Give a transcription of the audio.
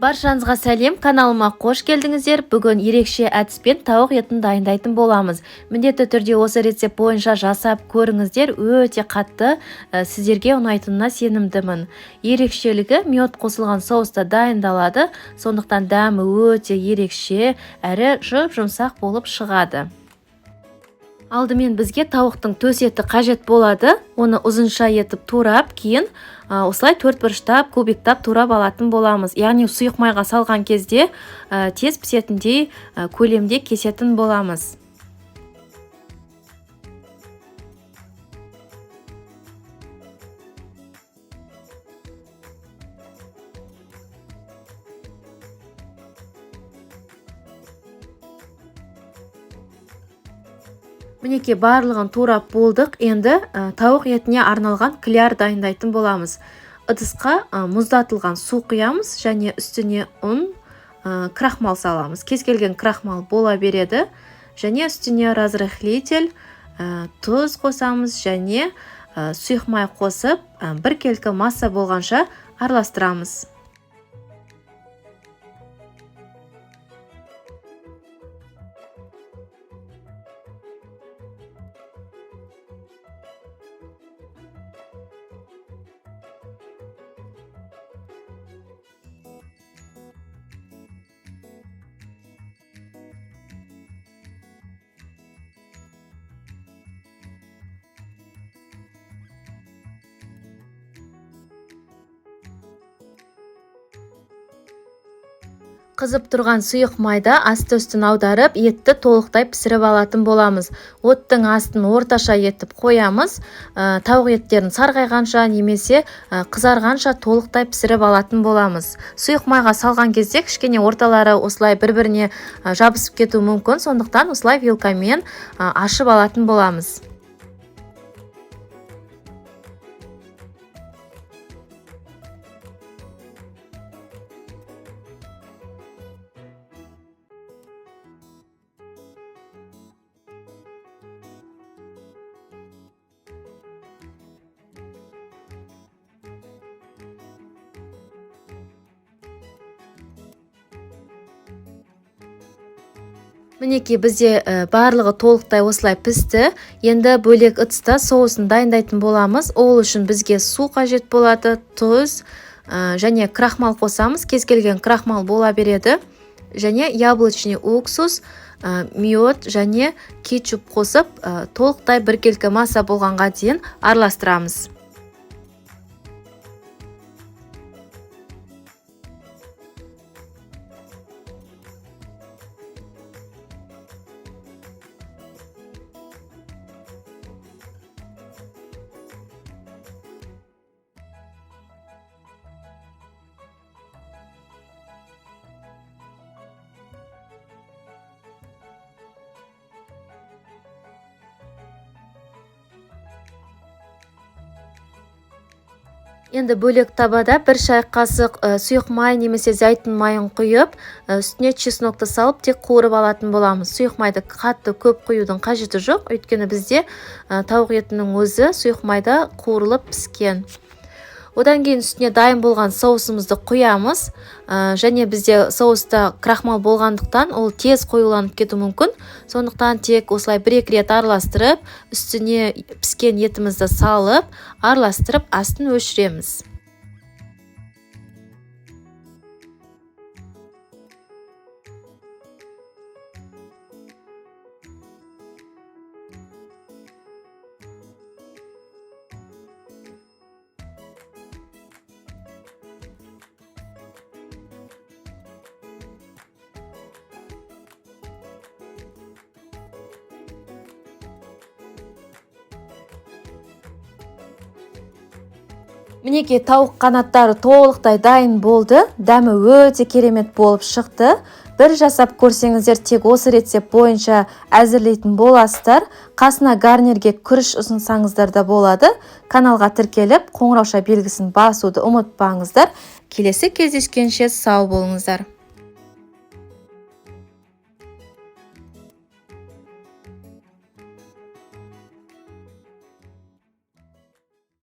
Баршаңызға сәлем, каналыма қош келдіңіздер. Бүгін ерекше әдіспен тауық етін дайындайтын боламыз. Міндетті түрде осы рецепт бойынша жасап көріңіздер, өте қатты, сіздерге ұнайтынына сенімдімін. Ерекшелігі мед қосылған соуста дайындалады, сондықтан дәмі өте ерекше, әрі жұп-жұмсақ болып шығады. Алдымен бізге тауықтың төс еті қажет болады. Оны ұзынша етіп турап, кейін осылай төртбұрыштап, кубиктап турап алатын боламыз. Яғни сұйық майға салған кезде тез пісетіндей көлемде кесетін боламыз. Мінеке барлығын турап болдық. Енді тауық етіне арналған кляр дайындайтын боламыз. Ыдысқа мұздатылған су құямыз және үстіне ұн, крахмал саламыз. Кез келген крахмал бола береді. Және үстіне разрыхлитель, тұз қосамыз және сұйық май қосып, бір келкі масса болғанша араластырамыз. Қызып тұрған сұйық майда асты-үстін аударып, етті толықтай пісіріп алатын боламыз. Оттың астын орташа етіп қоямыз. Тауық еттерін сарғайғанша немесе қызарғанша толықтай пісіріп алатын боламыз. Сұйық майға салған кезде кішкене орталары осылай бір-біріне жабысып кетуі мүмкін, сондықтан осылай вилкамен ашып алатын боламыз. Мінеке бізде барлығы толықтай осылай пісті. Енді бөлек ыдыста соусын дайындайтын боламыз. Ол үшін бізге су қажет болады, тұз және крахмал қосамыз. Кез келген крахмал бола береді. Және яблочный уксус, мед және кетчуп қосып, толықтай бір келкі масса болғанға дейін араластырамыз. Енді бөлек табада бір шай қасық сұйық май немесе зәйтүн майын құйып, үстіне чеснокты салып тек қуырып алатын боламыз. Сұйық майды қатты көп құюдың қажеті жоқ, өйткені бізде тауық етінің өзі сұйық майда қуырылып піскен. Одан кейін үстіне дайын болған соусымызды құямыз. Және бізде соуста крахмал болғандықтан ол тез қоюланып кетуі мүмкін. Сондықтан тек осылай бір-екі рет араластырып, үстіне піскен етімізді салып, араластырып, астын өшіреміз. Мінеке тауық қанаттары толықтай дайын болды. Дәмі өте керемет болып шықты. Бір жасап көрсеңіздер тек осы рецепт бойынша әзірлейтін боласыздар. Қасына гарнирге күріш ұсынсаңыздар да болады. Каналға тіркеліп, қоңырауша белгісін басуды ұмытпаңыздар. Келесі кездескенше сау болыңыздар.